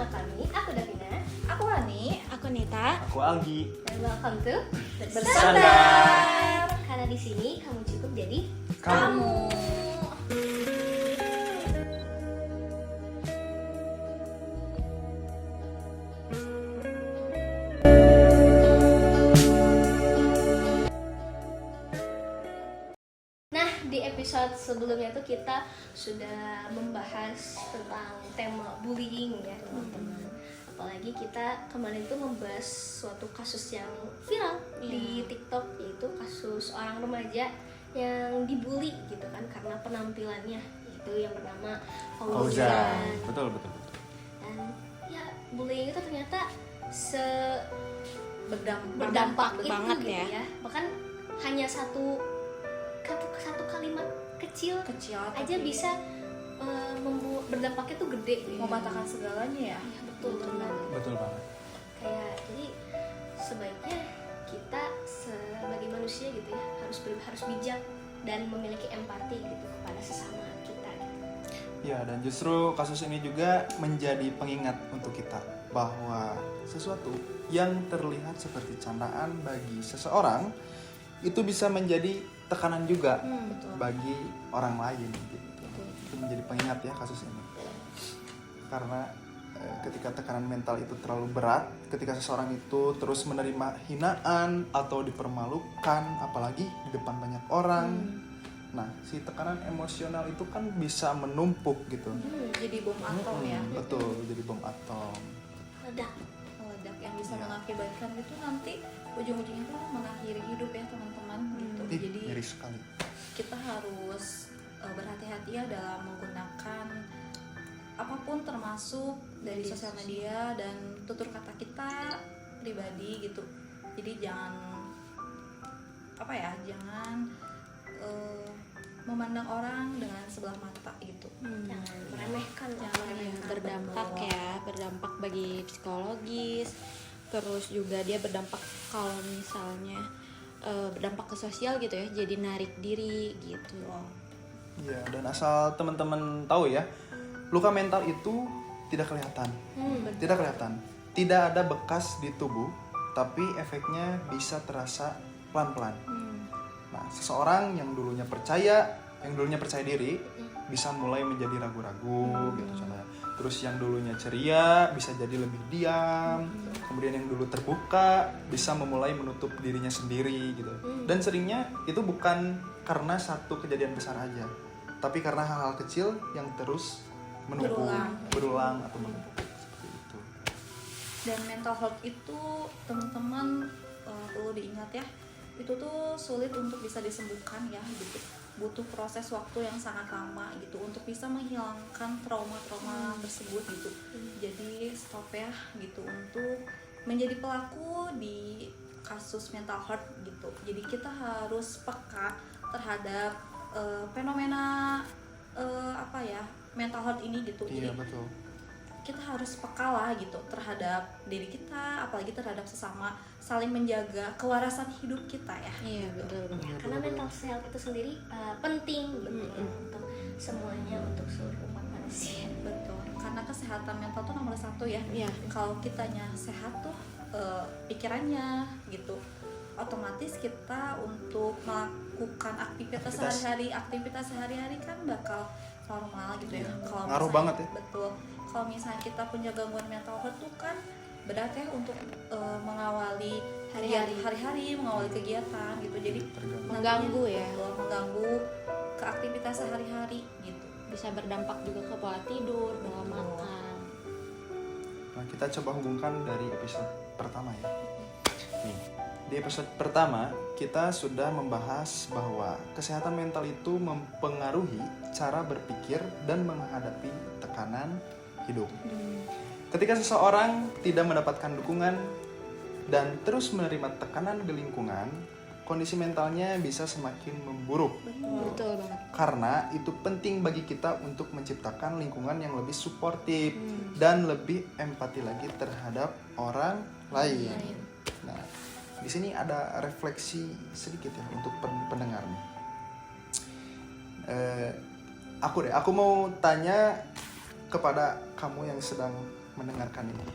bersama kami. Aku Davina. Aku Hani. Aku Nita. Aku Algi. Dan welcome to Bersandar. Karena di sini kamu cukup jadi Kamu. Nah, di episode sebelumnya tuh kita sudah membahas tentang tema bullying ya teman-teman. Apalagi kita kemarin tuh membahas suatu kasus yang viral di TikTok, yaitu kasus orang remaja yang dibully gitu kan karena penampilannya, yaitu yang bernama Fauzan. Betul. Dan ya bullying itu ternyata Berdampak berdampak itu banget gitu ya. Bahkan hanya satu kalimat kecil aja tapi bisa berdampaknya tuh gede gitu. mematahkan segalanya ya. Iya, betul banget. Betul banget. Kayak jadi sebaiknya kita sebagai manusia gitu ya harus bijak dan memiliki empati gitu kepada sesama kita gitu. Ya, dan justru kasus ini juga menjadi pengingat untuk kita bahwa sesuatu yang terlihat seperti candaan bagi seseorang itu bisa menjadi tekanan juga Betul. bagi orang lain gitu. Itu menjadi pengingat ya kasus ini. Karena ketika tekanan mental itu terlalu berat, ketika seseorang itu terus menerima hinaan atau dipermalukan, apalagi di depan banyak orang, nah si tekanan emosional itu kan bisa menumpuk gitu. Jadi bom atom ya. Betul, jadi bom atom. Meledak. Meledak yang bisa Iya. mengakibatkan itu nanti ujung-ujungnya tuh mengakhiri hidup ya teman-teman gitu. Ih, Jadi miris sekali. kita harus berhati-hati ya dalam menggunakan apapun termasuk dari sosial media dan tutur kata kita pribadi gitu. Jadi jangan jangan memandang orang dengan sebelah mata gitu. Jangan meremehkan. Berdampak bagi psikologis, terus juga dia berdampak kalau misalnya berdampak ke sosial gitu ya, jadi narik diri gitu. Iya, dan asal teman-teman tahu ya, luka mental itu tidak kelihatan. Tidak kelihatan. Tidak ada bekas di tubuh, tapi efeknya bisa terasa pelan-pelan. Nah, seseorang yang dulunya percaya diri, bisa mulai menjadi ragu-ragu gitu contohnya. Terus yang dulunya ceria bisa jadi lebih diam. Kemudian yang dulu terbuka bisa memulai menutup dirinya sendiri gitu. Dan seringnya itu bukan karena satu kejadian besar aja, tapi karena hal-hal kecil yang terus menumpuk, berulang atau menumpuk seperti itu. Dan mental health itu teman-teman perlu diingat ya, itu tuh sulit untuk bisa disembuhkan ya gitu. Butuh proses waktu yang sangat lama gitu untuk bisa menghilangkan trauma-trauma tersebut gitu. Jadi stop ya gitu untuk menjadi pelaku di kasus mental health gitu. Jadi kita harus peka terhadap fenomena mental health ini gitu. Iya, Jadi betul. kita harus peka lah gitu terhadap diri kita, apalagi terhadap sesama, saling menjaga kewarasan hidup kita ya. Iya, betul. Karena mental health itu sendiri penting gitu ya untuk semuanya, untuk seluruh umat manusia. Betul. Karena kesehatan mental tuh nomor 1 ya. Iya. Kalau kitanya sehat tuh pikirannya gitu, otomatis kita untuk melakukan aktivitas sehari-hari kan bakal normal gitu ya. Kalau Ngaruh misalnya- banget ya. Betul. Kalau misalnya kita punya gangguan mental health tuh kan berat ya untuk mengawali hari-hari, mengawali kegiatan gitu. Jadi Mengganggu ya. betul, mengganggu ke aktivitas sehari-hari gitu. Bisa berdampak juga ke pola tidur, pola makan. Nah, kita coba hubungkan dari episode pertama ya. Nih, di episode pertama kita sudah membahas bahwa kesehatan mental itu mempengaruhi cara berpikir dan menghadapi tekanan hidup. Ketika seseorang tidak mendapatkan dukungan dan terus menerima tekanan di lingkungan, kondisi mentalnya bisa semakin memburuk. Betul banget. Karena itu penting bagi kita untuk menciptakan lingkungan yang lebih suportif dan lebih empati lagi terhadap orang lain. Nah, di sini ada refleksi sedikit ya untuk pendengar nih. Aku mau tanya kepada kamu yang sedang mendengarkan ini.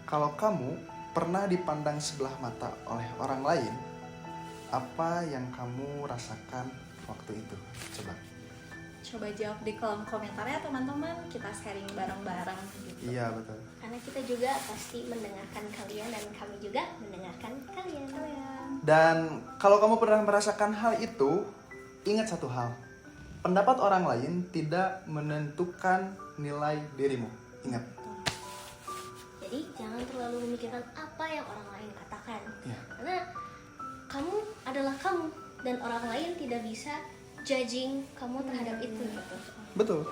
Kalau kamu pernah dipandang sebelah mata oleh orang lain, apa yang kamu rasakan waktu itu? Coba jawab di kolom komentar ya teman-teman, kita sharing bareng-bareng gitu. Iya, betul. Karena kita juga pasti mendengarkan kalian dan kami juga mendengarkan kalian. Dan kalau kamu pernah merasakan hal itu, ingat satu hal. Pendapat orang lain tidak menentukan nilai dirimu. Ingat. Jadi jangan terlalu memikirkan apa yang orang lain katakan. Iya. Karena kamu adalah kamu dan orang lain tidak bisa judging kamu terhadap itu gitu. Betul.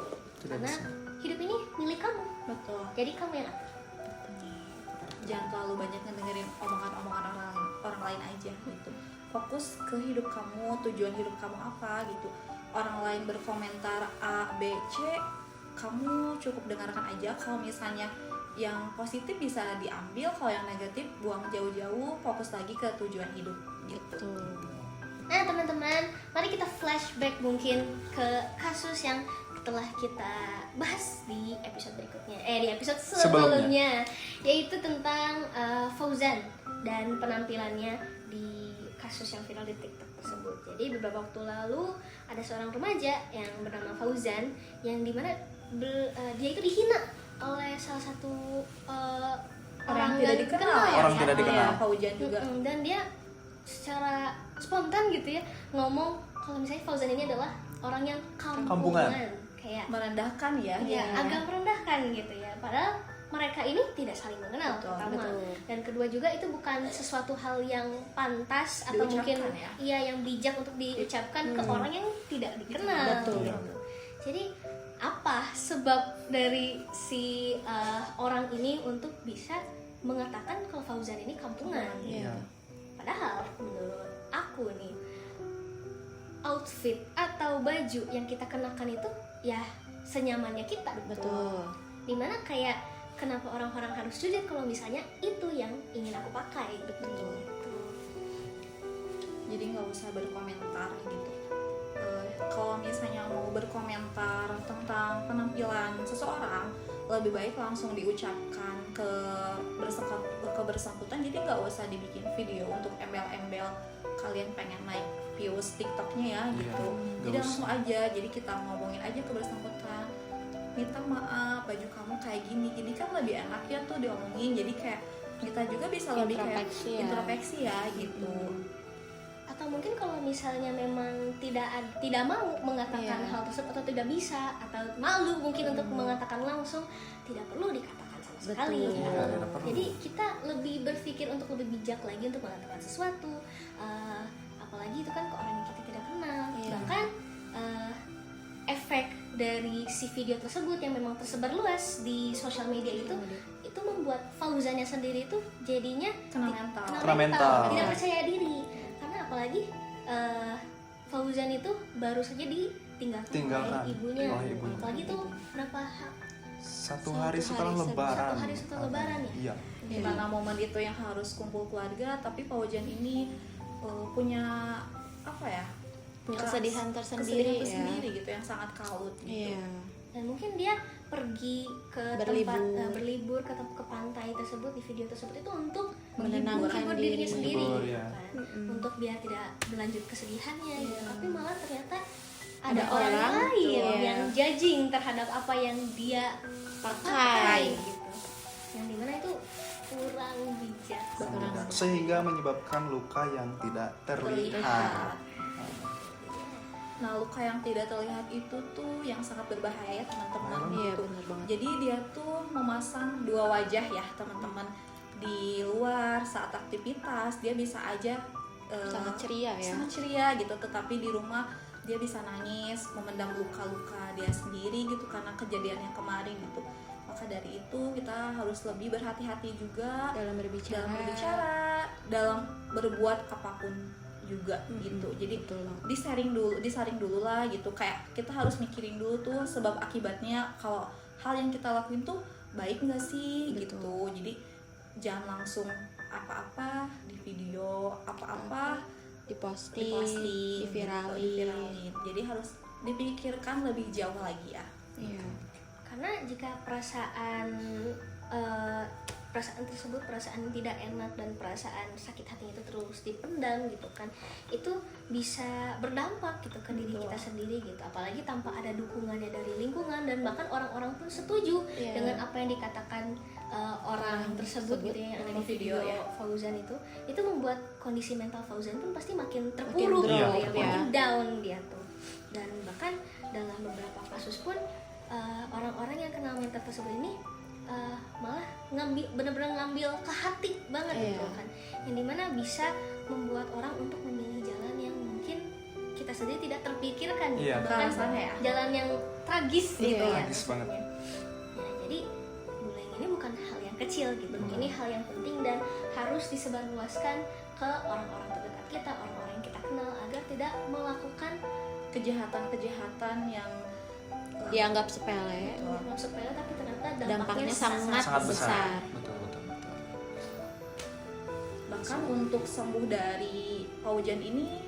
Tidak Karena bisa. hidup ini milik kamu. Betul. Jadi kamu yang atur. Jangan terlalu banyak ngedengerin omongan-omongan orang lain aja gitu. Fokus ke hidup kamu, tujuan hidup kamu apa gitu. Orang lain berkomentar A, B, C, kamu cukup dengarkan aja. Kalau misalnya yang positif bisa diambil, kalau yang negatif buang jauh-jauh, fokus lagi ke tujuan hidup gitu. Nah teman-teman, mari kita flashback mungkin ke kasus yang telah kita bahas di episode berikutnya, di episode sebelumnya, yaitu tentang Fauzan dan penampilannya di kasus yang viral di TikTok tersebut. Jadi beberapa waktu lalu ada seorang remaja yang bernama Fauzan yang dimana dia itu dihina oleh salah satu orang tidak dikenal ya. Orang tidak dikenal. Fauzan juga. Dan dia secara spontan gitu ya ngomong kalau misalnya Fauzan ini adalah orang yang kampungan. Kayak Merendahkan ya. agak merendahkan gitu ya. Padahal mereka ini tidak saling mengenal Betul, pertama. betul. Dan kedua juga itu bukan sesuatu hal yang pantas atau Diucapkan mungkin ya. yang bijak untuk diucapkan ke orang yang tidak dikenal. Betul. Gitu. Jadi apa sebab dari si orang ini untuk bisa mengatakan kalau Fauzan ini kampungan? Iya. Padahal menurut aku nih, outfit atau baju yang kita kenakan itu ya senyamannya kita. Betul. Dimana kayak kenapa orang-orang harus jujur kalau misalnya itu yang ingin aku pakai. Betul. Jadi nggak usah berkomentar gitu. Kalau misalnya mau berkomentar tentang penampilan seseorang, lebih baik langsung diucapkan ke bersangkutan. Jadi nggak usah dibikin video untuk embel-embel kalian pengen naik views TikToknya ya gitu. Jadi nggak langsung aja. Jadi kita ngomongin aja ke bersangkutan. Minta maaf, baju kamu kayak gini kan lebih enak ya tuh diomongin. Jadi kayak kita juga bisa lebih kayak introspeksi ya gitu. Atau mungkin kalau misalnya memang tidak mau mengatakan hal tersebut atau tidak bisa atau malu mungkin untuk mengatakan langsung, tidak perlu dikatakan sama sekali. Betul. Ya. Tidak perlu. Jadi kita lebih berpikir untuk lebih bijak lagi untuk mengatakan sesuatu, apalagi itu kan ke orang yang kita tidak kenal. Bahkan efek dari si video tersebut yang memang tersebar luas di sosial media itu membuat Fauzannya sendiri itu jadinya Kena mental. Kena mental. tidak percaya diri. Karena apalagi Fauzan itu baru saja ditinggalkan oleh ibunya. Apalagi itu berapa Satu hari setelah lebaran. Satu hari setelah lebaran ya. Iya. Di mana momen itu yang harus kumpul keluarga, tapi Fauzan ini punya apa ya? Kesedihan tersendiri gitu yang sangat kalut gitu. Iya. Dan mungkin dia pergi ke berlibur ke pantai tersebut di video tersebut itu untuk Menenangkan menghibur dirinya diri. sendiri Menghibur, gitu ya. kan. Untuk biar tidak berlanjut kesedihannya gitu. Tapi malah ternyata ada Ada orang orang, lain iya. yang judging terhadap apa yang dia pakai gitu. Yang dimana itu kurang bijak. Sehingga menyebabkan luka yang tidak terlihat. Nah, luka yang tidak terlihat itu tuh yang sangat berbahaya teman-teman Iya, gitu. benar banget. Jadi dia tuh memasang dua wajah ya teman-teman. Di luar saat aktivitas dia bisa aja Sangat ceria ya. sangat ceria gitu, tetapi di rumah dia bisa nangis, memendam luka-luka dia sendiri gitu karena kejadian yang kemarin gitu. Maka dari itu kita harus lebih berhati-hati juga Dalam berbicara. dalam berbuat apapun juga gitu. Jadi Betul banget. disaring dulu lah gitu. Kayak kita harus mikirin dulu tuh sebab akibatnya, kalau hal yang kita lakuin tuh baik nggak sih gitu. Jadi jangan langsung apa-apa di video, apa-apa Diposting, diviralin. Jadi harus dipikirkan lebih jauh lagi ya. Iya. Karena jika perasaan tersebut, perasaan tidak enak dan perasaan sakit hati itu terus dipendam gitu kan, itu bisa berdampak gitu ke diri kita sendiri gitu. Apalagi tanpa ada dukungannya dari lingkungan dan bahkan orang-orang pun setuju dengan apa yang dikatakan orang tersebut gitu ya, yang ada di video Fauzan itu membuat kondisi mental Fauzan pun pasti makin terpuruk Makin gitu drop, ya, ya. makin down dia tuh. Dan bahkan dalam beberapa kasus pun orang-orang yang kenal mental tersebut ini malah benar-benar ngambil ke hati banget gitu kan, yang dimana bisa membuat orang untuk memilih jalan yang mungkin kita sendiri tidak terpikirkan gitu, bahkan jalan yang tragis gitu ya tragis banget. Nah, jadi bullying ini bukan hal yang kecil gitu, ini hal yang penting dan harus disebarluaskan ke orang-orang terdekat kita, orang-orang yang kita kenal, agar tidak melakukan kejahatan-kejahatan yang dianggap sepele, sepele tapi ternyata dampaknya sangat Betul, besar. betul, betul. bahkan untuk sembuh dari Fauzan ini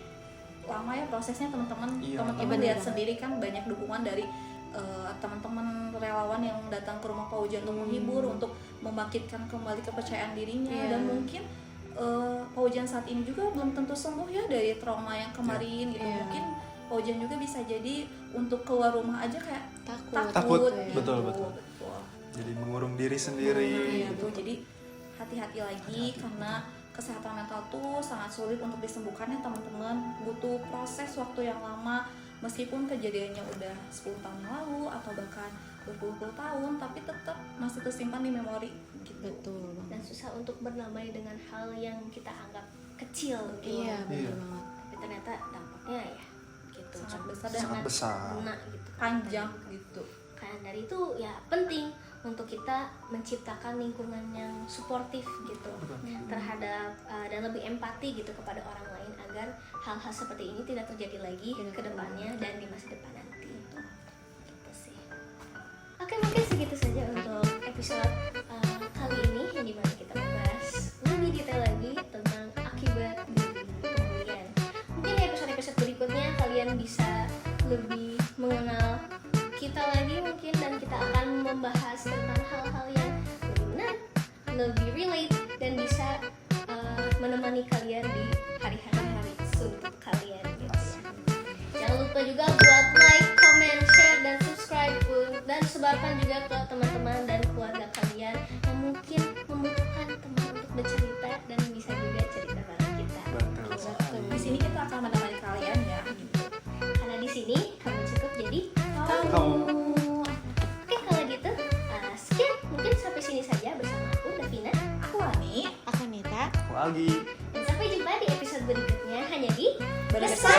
lama ya prosesnya teman-teman. Iya. Teman-teman Iya, lihat benar. sendiri kan banyak dukungan dari teman-teman relawan yang datang ke rumah Fauzan untuk menghibur, untuk membangkitkan kembali kepercayaan dirinya. Iya. Dan mungkin Fauzan saat ini juga belum tentu sembuh ya dari trauma yang kemarin gitu. Iya. Mungkin Fauzan juga bisa jadi untuk keluar rumah aja kayak Takut, gitu. betul. Jadi mengurung diri sendiri. Gitu. Jadi hati-hati lagi karena kesehatan mental tuh sangat sulit untuk disembuhkan ya teman-teman. Butuh proses waktu yang lama, meskipun kejadiannya udah 10 tahun yang lalu atau bahkan berpuluh-puluh tahun, tapi tetap masih tersimpan di memori gitu. Betul banget. dan susah untuk berdamai dengan hal yang kita anggap kecil gitu. Iya, benar Iya. banget. Tapi ternyata dampaknya ya gitu Sangat besar dan Sangat besar. kena gitu. panjang gitu. Karena dari itu ya penting untuk kita menciptakan lingkungan yang suportif gitu terhadap dan lebih empati gitu kepada orang lain agar hal-hal seperti ini tidak terjadi lagi ke depannya dan di masa depan nanti. Gitu sih. Oke, mungkin segitu saja untuk episode kali ini yang dimana kita membahas lebih detail lagi tentang akibat dari pembulian. Mungkin di episode-episode berikutnya kalian bisa lebih mengenal kita lagi mungkin, dan kita akan membahas tentang hal-hal yang lebih menarik, lebih relate, dan bisa menemani kalian di hari-hari suntuk kalian gitu ya. Jangan lupa juga buat like, comment, share, dan subscribe dan sebarkan juga ke teman-teman dan keluarga kalian yang mungkin membutuhkan teman untuk bercerita dan bisa juga cerita bareng kita. Betul. Di sini kita akan menemani kalian ya gitu. Karena di sini kamu cukup jadi Kamu. Oke, kalau gitu sekian, mungkin sampai sini saja bersama aku Davina, Aku Ani. Aku Nita. Lagi. dan sampai jumpa di episode berikutnya hanya di Bersama